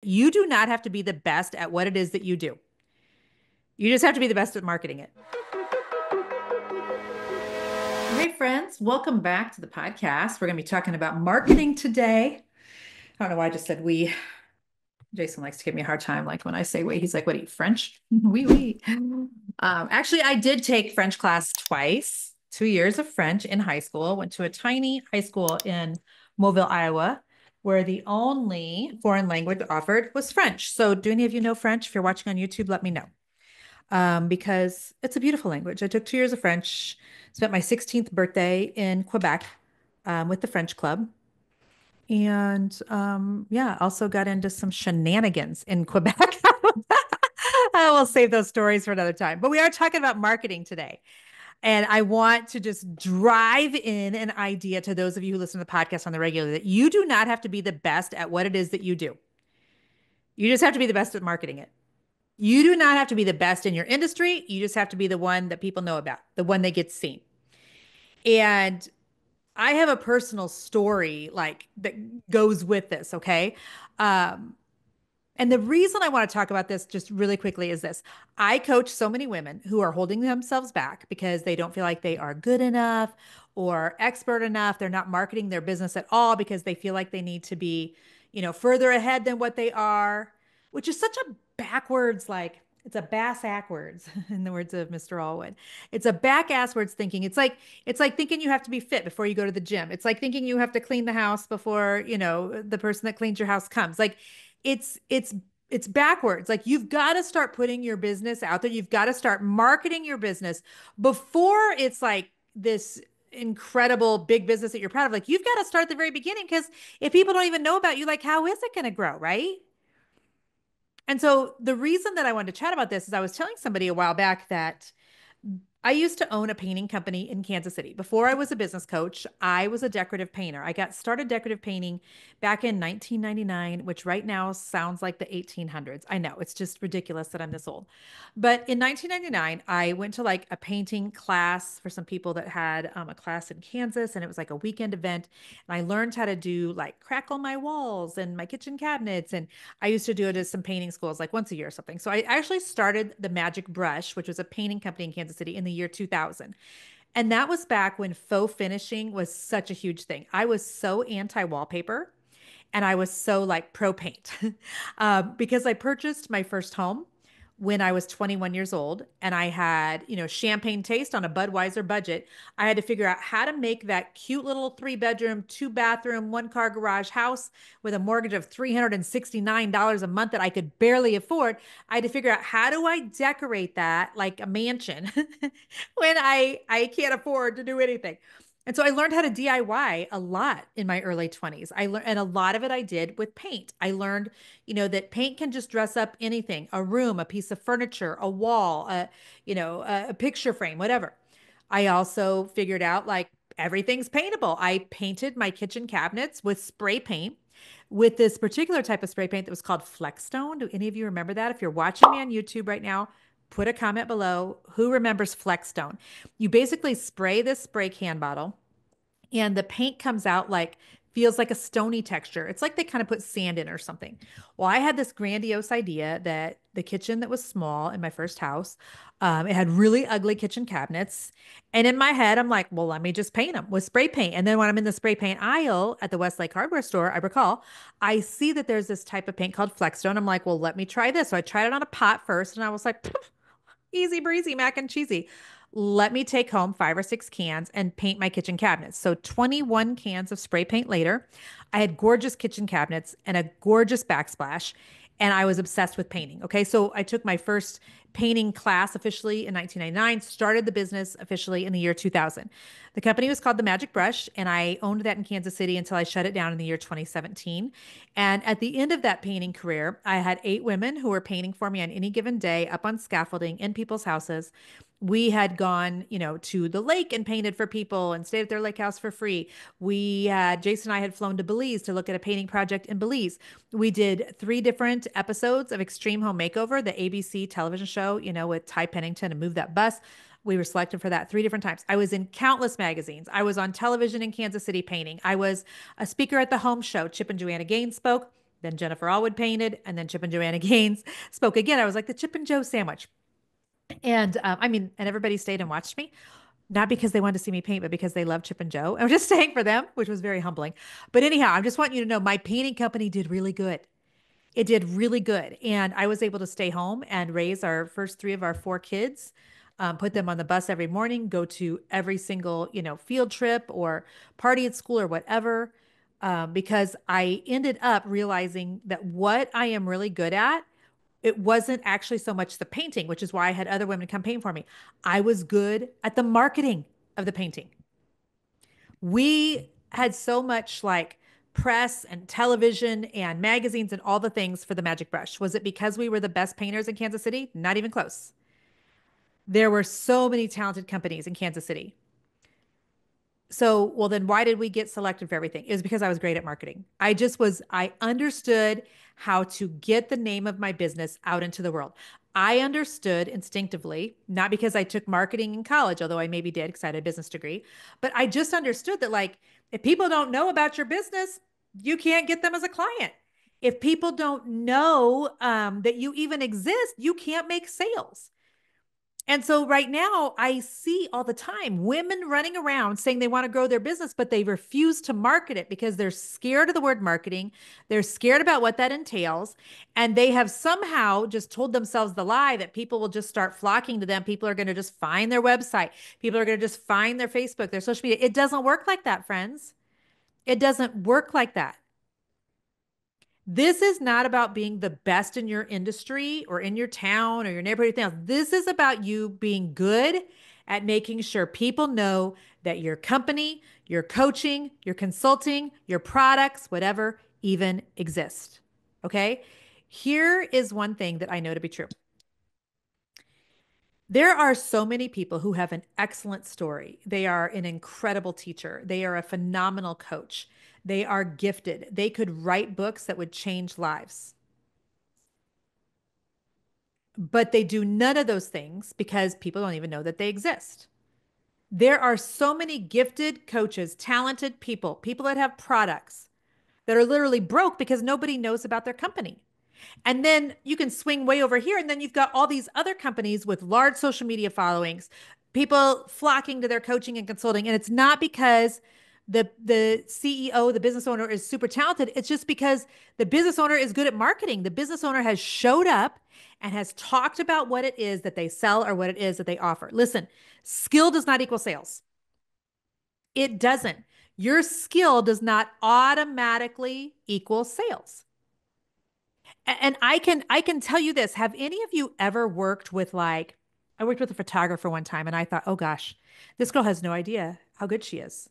you do not have to be the best at what it is that you do. You just have to be the best at marketing it. Hey, friends, welcome back to the podcast. We're going to be talking about marketing today. I don't know why I just said we. Jason likes to give me a hard time. Like when I say we, he's like, what are you, French? Oui, oui. Actually, I did take French class twice, 2 years of French in high school. Went to a tiny high school in Mobile, Iowa, where the only foreign language offered was French. So, do any of you know French? If you're watching on YouTube, let me know. Because it's a beautiful language. I took 2 years of French, spent my 16th birthday in Quebec with the French club. And yeah, also got into some shenanigans in Quebec. I will save those stories for another time. But we are talking about marketing today. And I want to just drive in an idea to those of you who listen to the podcast on the regular that you do not have to be the best at what it is that you do. You just have to be the best at marketing it. You do not have to be the best in your industry. You just have to be the one that people know about, the one that gets seen. And I have a personal story like that goes with this, okay? Um, and the reason I want to talk about this just really quickly is this. I coach so many women who are holding themselves back because they don't feel like they are good enough or expert enough. They're not marketing their business at all because they feel like they need to be, further ahead than what they are, which is such a backwards, like it's a bass backwards in the words of Mr. Allwood. It's a back asswards thinking. It's like thinking you have to be fit before you go to the gym. It's like thinking you have to clean the house before, the person that cleans your house comes. Like it's backwards. Like you've got to start putting your business out there. You've got to start marketing your business before it's like this incredible big business that you're proud of. Like you've got to start at the very beginning because if people don't even know about you, like how is it going to grow, right? And so the reason that I wanted to chat about this is I was telling somebody a while back that I used to own a painting company in Kansas City. Before I was a business coach, I was a decorative painter. I got started decorative painting back in 1999, which right now sounds like the 1800s. I know it's just ridiculous that I'm this old. But in 1999, I went to like a painting class for some people that had a class in Kansas, and it was like a weekend event. And I learned how to do like crackle my walls and my kitchen cabinets. And I used to do it at some painting schools like once a year or something. So I actually started the Magic Brush, which was a painting company in Kansas City in the year 2000. And that was back when faux finishing was such a huge thing. I was so anti wallpaper and I was so like pro paint because I purchased my first home when I was 21 years old and I had, champagne taste on a Budweiser budget. I had to figure out how to make that cute little 3 bedroom, 2 bathroom, 1 car garage house with a mortgage of $369 a month that I could barely afford. I had to figure out how do I decorate that like a mansion when I can't afford to do anything. And so I learned how to DIY a lot in my early 20s. I learned, and a lot of it I did with paint. I learned, that paint can just dress up anything, a room, a piece of furniture, a wall, a picture frame, whatever. I also figured out like everything's paintable. I painted my kitchen cabinets with spray paint with this particular type of spray paint that was called Flexstone. Do any of you remember that? If you're watching me on YouTube right now, put a comment below. Who remembers Flexstone? You basically spray this spray can bottle and the paint comes out like feels like a stony texture. It's like they kind of put sand in or something. Well, I had this grandiose idea that the kitchen that was small in my first house, it had really ugly kitchen cabinets. And in my head, I'm like, well, let me just paint them with spray paint. And then when I'm in the spray paint aisle at the Westlake hardware store, I recall, I see that there's this type of paint called Flexstone. I'm like, well, let me try this. So I tried it on a pot first and I was like, easy breezy, mac and cheesy. Let me take home 5 or 6 cans and paint my kitchen cabinets. So 21 cans of spray paint later, I had gorgeous kitchen cabinets and a gorgeous backsplash. And I was obsessed with painting. Okay. So I took my first painting class officially in 1999, started the business officially in the year 2000. The company was called The Magic Brush, and I owned that in Kansas City until I shut it down in the year 2017. And at the end of that painting career, I had 8 women who were painting for me on any given day up on scaffolding in people's houses. We had gone, to the lake and painted for people and stayed at their lake house for free. Jason and I had flown to Belize to look at a painting project in Belize. We did 3 different episodes of Extreme Home Makeover, the ABC television show, with Ty Pennington and Move That Bus. We were selected for that 3 different times. I was in countless magazines. I was on television in Kansas City painting. I was a speaker at the home show. Chip and Joanna Gaines spoke. Then Jennifer Allwood painted, and then Chip and Joanna Gaines spoke again. I was like the Chip and Joe sandwich. And I mean, and everybody stayed and watched me, not because they wanted to see me paint, but because they love Chip and Joe. I was just staying for them, which was very humbling. But anyhow, I just want you to know my painting company did really good. It did really good. And I was able to stay home and raise our first three of our four kids, put them on the bus every morning, go to every single, field trip or party at school or whatever. Because I ended up realizing that what I am really good at, it wasn't actually so much the painting, which is why I had other women come paint for me. I was good at the marketing of the painting. We had so much like press and television and magazines and all the things for the magic brush. Was it because we were the best painters in Kansas City? Not even close. There were so many talented companies in Kansas City. So, well, then why did we get selected for everything? It was because I was great at marketing. I understood how to get the name of my business out into the world. I understood instinctively, not because I took marketing in college, although I maybe did because I had a business degree, but I just understood that, like, if people don't know about your business, you can't get them as a client. If people don't know that you even exist, you can't make sales. And so right now, I see all the time women running around saying they want to grow their business, but they refuse to market it because they're scared of the word marketing. They're scared about what that entails. And they have somehow just told themselves the lie that people will just start flocking to them. People are going to just find their website. People are going to just find their Facebook, their social media. It doesn't work like that, friends. It doesn't work like that. This is not about being the best in your industry or in your town or your neighborhood. Anything else. This is about you being good at making sure people know that your company, your coaching, your consulting, your products, whatever, even exist. Okay. Here is one thing that I know to be true. There are so many people who have an excellent story. They are an incredible teacher. They are a phenomenal coach. They are gifted. They could write books that would change lives. But they do none of those things because people don't even know that they exist. There are so many gifted coaches, talented people, people that have products that are literally broke because nobody knows about their company. And then you can swing way over here, and then you've got all these other companies with large social media followings, people flocking to their coaching and consulting. And it's not because the CEO, the business owner is super talented. It's just because the business owner is good at marketing. The business owner has showed up and has talked about what it is that they sell or what it is that they offer. Listen, skill does not equal sales. It doesn't. Your skill does not automatically equal sales. And I can tell you this. Have any of you ever worked with, like, I worked with a photographer one time and I thought, oh gosh, this girl has no idea how good she is.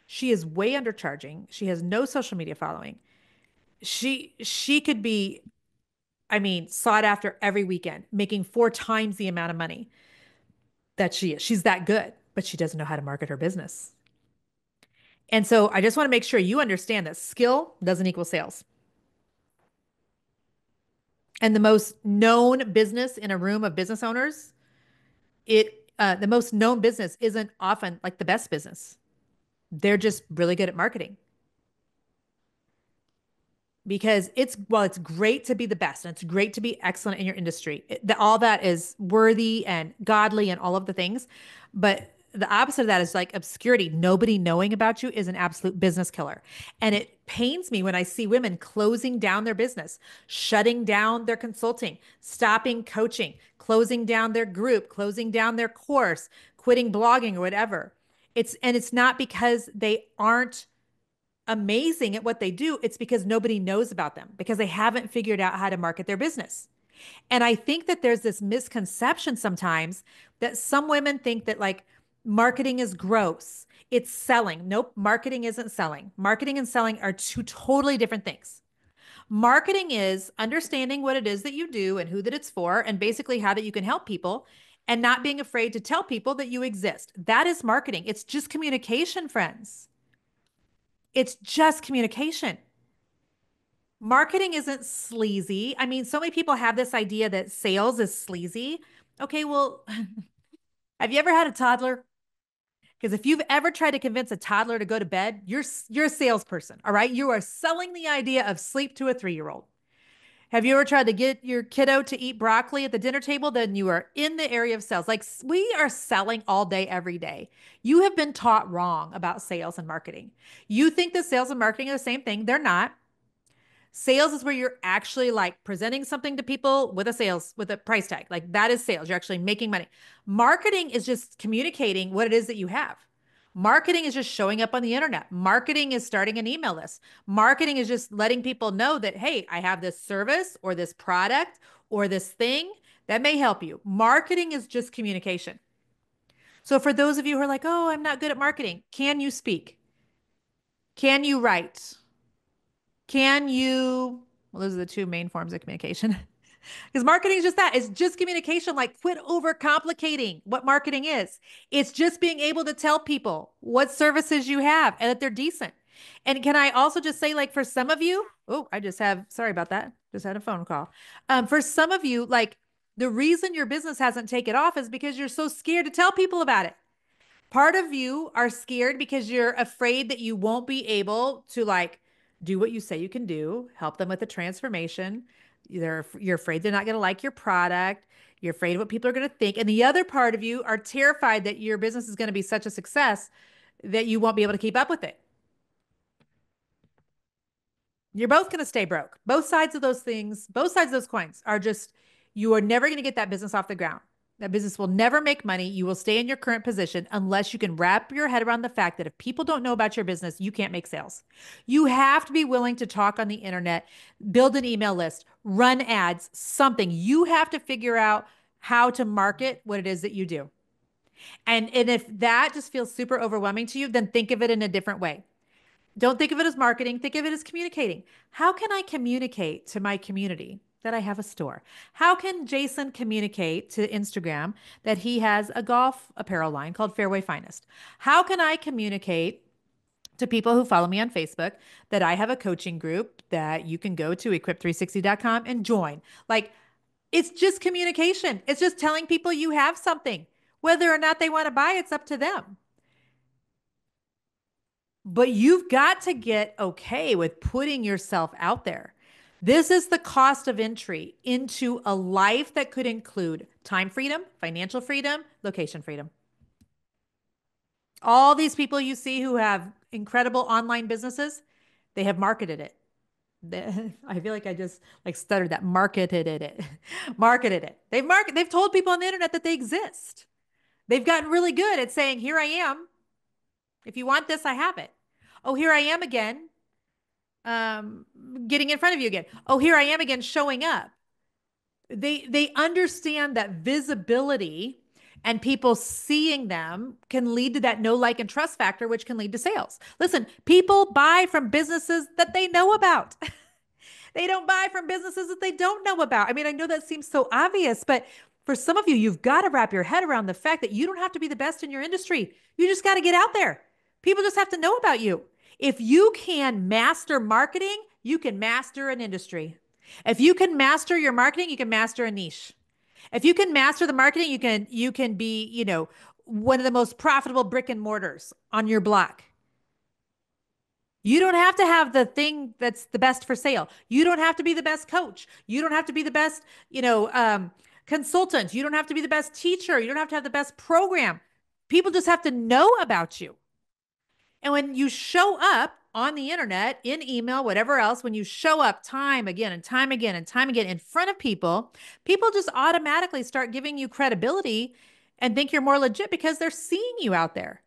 She is way undercharging. She has no social media following. She could be, I mean, sought after every weekend, making four times the amount of money that she is. She's that good, but she doesn't know how to market her business. And so I just want to make sure you understand that skill doesn't equal sales. And the most known business in a room of business owners, the most known business isn't often like the best business. They're just really good at marketing because it's great to be the best and it's great to be excellent in your industry. All that is worthy and godly and all of the things, but the opposite of that is like obscurity. Nobody knowing about you is an absolute business killer. And it pains me when I see women closing down their business, shutting down their consulting, stopping coaching, closing down their group, closing down their course, quitting blogging or whatever. It's not because they aren't amazing at what they do. It's because nobody knows about them because they haven't figured out how to market their business. And I think that there's this misconception sometimes that some women think that, like, marketing is gross. It's selling. Nope, marketing isn't selling. Marketing and selling are two totally different things. Marketing is understanding what it is that you do and who that it's for, and basically how that you can help people and not being afraid to tell people that you exist. That is marketing. It's just communication, friends. It's just communication. Marketing isn't sleazy. I mean, so many people have this idea that sales is sleazy. Okay, well, have you ever had a toddler? Because if you've ever tried to convince a toddler to go to bed, you're a salesperson, all right? You are selling the idea of sleep to a 3-year-old. Have you ever tried to get your kiddo to eat broccoli at the dinner table? Then you are in the area of sales. Like we are selling all day, every day. You have been taught wrong about sales and marketing. You think that sales and marketing are the same thing. They're not. Sales is where you're actually like presenting something to people with a price tag. Like that is sales. You're actually making money. Marketing is just communicating what it is that you have. Marketing is just showing up on the internet. Marketing is starting an email list. Marketing is just letting people know that, hey, I have this service or this product or this thing that may help you. Marketing is just communication. So for those of you who are like, oh, I'm not good at marketing, can you speak? Can you write? Can you, well, those are the two main forms of communication. Because marketing is just that. It's just communication. Like, quit overcomplicating what marketing is. It's just being able to tell people what services you have and that they're decent. And can I also just say, like, for some of you, oh, sorry about that. Just had a phone call. For some of you, like, the reason your business hasn't taken off is because you're so scared to tell people about it. Part of you are scared because you're afraid that you won't be able to like do what you say you can do, help them with the transformation. You're afraid they're not going to like your product. You're afraid of what people are going to think. And the other part of you are terrified that your business is going to be such a success that you won't be able to keep up with it. You're both going to stay broke. Both sides of those things, both sides of those coins are just, you are never going to get that business off the ground. That business will never make money. You will stay in your current position unless you can wrap your head around the fact that if people don't know about your business, you can't make sales. You have to be willing to talk on the internet, build an email list, run ads, something. You have to figure out how to market what it is that you do. And if that just feels super overwhelming to you, then think of it in a different way. Don't think of it as marketing, think of it as communicating. How can I communicate to my community that I have a store? How can Jason communicate to Instagram that he has a golf apparel line called Fairway Finest? How can I communicate to people who follow me on Facebook that I have a coaching group that you can go to equip360.com and join? Like, it's just communication. It's just telling people you have something. Whether or not they want to buy, it's up to them. But you've got to get okay with putting yourself out there. This is the cost of entry into a life that could include time freedom, financial freedom, location freedom. All these people you see who have incredible online businesses, they have marketed it. I feel like I just like stuttered that marketed it. Marketed it. They've told people on the internet that they exist. They've gotten really good at saying, here I am. If you want this, I have it. Oh, here I am again, getting in front of you again. Oh, here I am again, showing up. They understand that visibility and people seeing them can lead to that know, like, and trust factor, which can lead to sales. Listen, people buy from businesses that they know about. They don't buy from businesses that they don't know about. I mean, I know that seems so obvious, but for some of you, you've got to wrap your head around the fact that you don't have to be the best in your industry. You just got to get out there. People just have to know about you. If you can master marketing, you can master an industry. If you can master your marketing, you can master a niche. If you can master the marketing, you can be, one of the most profitable brick and mortars on your block. You don't have to have the thing that's the best for sale. You don't have to be the best coach. You don't have to be the best, consultant. You don't have to be the best teacher. You don't have to have the best program. People just have to know about you. And when you show up on the internet, in email, whatever else, when you show up time again and time again and time again in front of people, people just automatically start giving you credibility and think you're more legit because they're seeing you out there.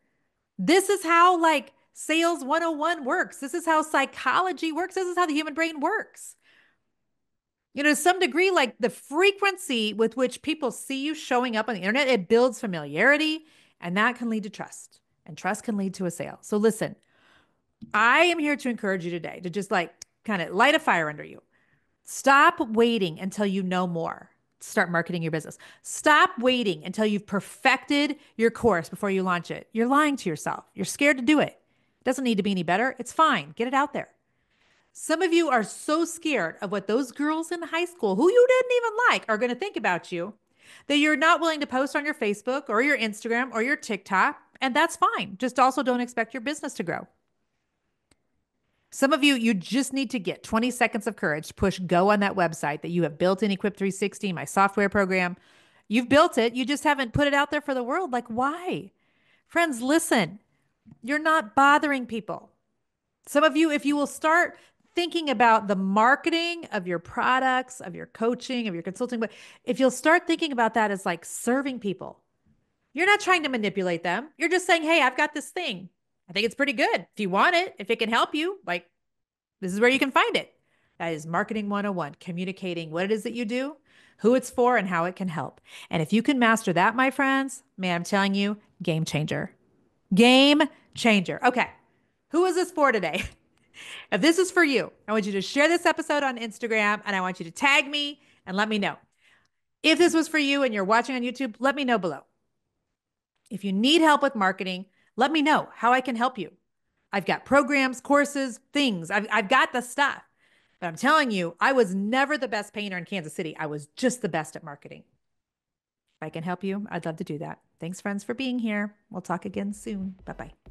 This is how like sales 101 works. This is how psychology works. This is how the human brain works. To some degree, like the frequency with which people see you showing up on the internet, it builds familiarity, and that can lead to trust, and trust can lead to a sale. So listen, I am here to encourage you today to just like kind of light a fire under you. Stop waiting until you know more. Start marketing your business. Stop waiting until you've perfected your course before you launch it. You're lying to yourself. You're scared to do it. It doesn't need to be any better. It's fine. Get it out there. Some of you are so scared of what those girls in high school who you didn't even like are going to think about you that you're not willing to post on your Facebook or your Instagram or your TikTok And that's fine. Just also don't expect your business to grow. Some of you, you just need to get 20 seconds of courage to push go on that website that you have built in Equip 360, my software program. You've built it. You just haven't put it out there for the world. Like, why? Friends, listen, you're not bothering people. Some of you, if you will start thinking about the marketing of your products, of your coaching, of your consulting, but if you'll start thinking about that as like serving people, you're not trying to manipulate them. You're just saying, hey, I've got this thing. I think it's pretty good. If you want it, if it can help you, like this is where you can find it. That is marketing 101, communicating what it is that you do, who it's for, and how it can help. And if you can master that, my friends, man, I'm telling you, game changer. Game changer. Okay. Who is this for today? If this is for you, I want you to share this episode on Instagram and I want you to tag me and let me know. If this was for you and you're watching on YouTube, let me know below. If you need help with marketing, let me know how I can help you. I've got programs, courses, things. I've got the stuff. But I'm telling you, I was never the best painter in Kansas City. I was just the best at marketing. If I can help you, I'd love to do that. Thanks, friends, for being here. We'll talk again soon. Bye-bye.